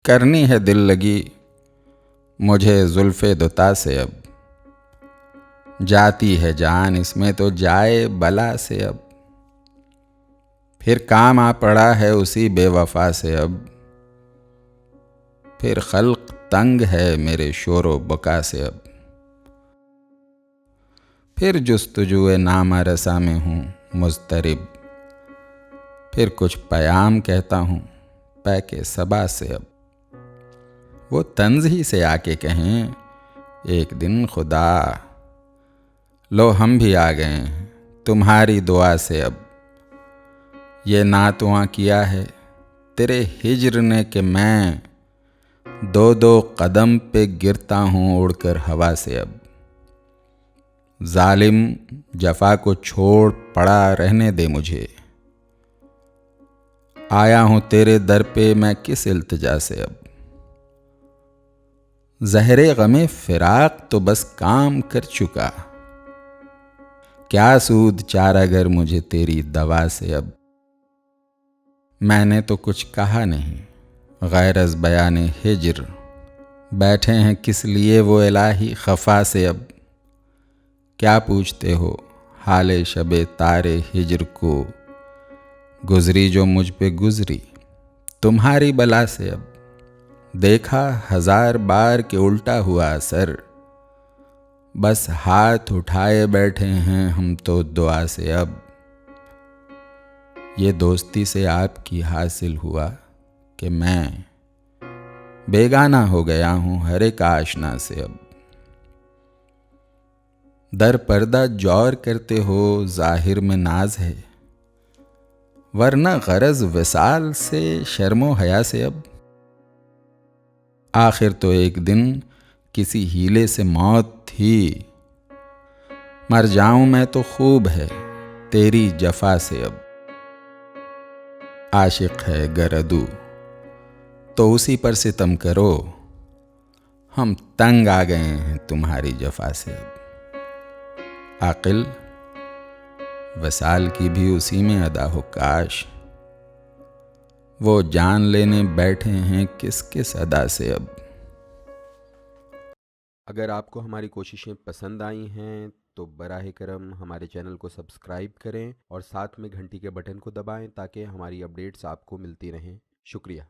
करनी है दिल लगी मुझे जुल्फ़े दुता से अब। जाती है जान इसमें तो जाए बला से अब। फिर काम आ पड़ा है उसी बेवफा से अब। फिर खल्क तंग है मेरे शोरो बका से अब। फिर जुस्तजुए नामा रसा में हूँ मुज़तरिब। फिर कुछ पयाम कहता हूँ पैके सबा से अब। वो तंज ही से आके कहें एक दिन खुदा, लो हम भी आ गए हैं तुम्हारी दुआ से अब। ये नातुआ किया है तेरे हिज्र ने कि मैं दो दो कदम पे गिरता हूँ उड़कर हवा से अब। जालिम जफा को छोड़ पड़ा रहने दे मुझे। आया हूँ तेरे दर पे मैं किस इल्तिजा से अब। ज़हरे गमे फिराक तो बस काम कर चुका। क्या सूद चारागर मुझे तेरी दवा से अब। मैंने तो कुछ कहा नहीं गैरज बयाने हिज्र। बैठे हैं किस लिए वो इलाही खफा से अब। क्या पूछते हो हाले शबे तारे हिज्र को, गुजरी जो मुझ पे गुजरी तुम्हारी बला से अब। देखा हजार बार के उल्टा हुआ असर, बस हाथ उठाए बैठे हैं हम तो दुआ से अब। ये दोस्ती से आपकी हासिल हुआ कि मैं बेगाना हो गया हूँ हर एक आशना से अब। दर पर्दा जौर करते हो जाहिर में नाज है, वरना गरज विसाल से शर्मो हया से अब। आखिर तो एक दिन किसी हीले से मौत थी, मर जाऊं मैं तो खूब है तेरी जफा से अब। आशिक है गरदू तो उसी पर सितम करो, हम तंग आ गए हैं तुम्हारी जफा से अब। आकिल वसाल की भी उसी में अदा हो काश, वो जान लेने बैठे हैं किस किस अदा से अब। अगर आपको हमारी कोशिशें पसंद आई हैं तो बराह करम हमारे चैनल को सब्सक्राइब करें और साथ में घंटी के बटन को दबाएं ताकि हमारी अपडेट्स आपको मिलती रहें। शुक्रिया।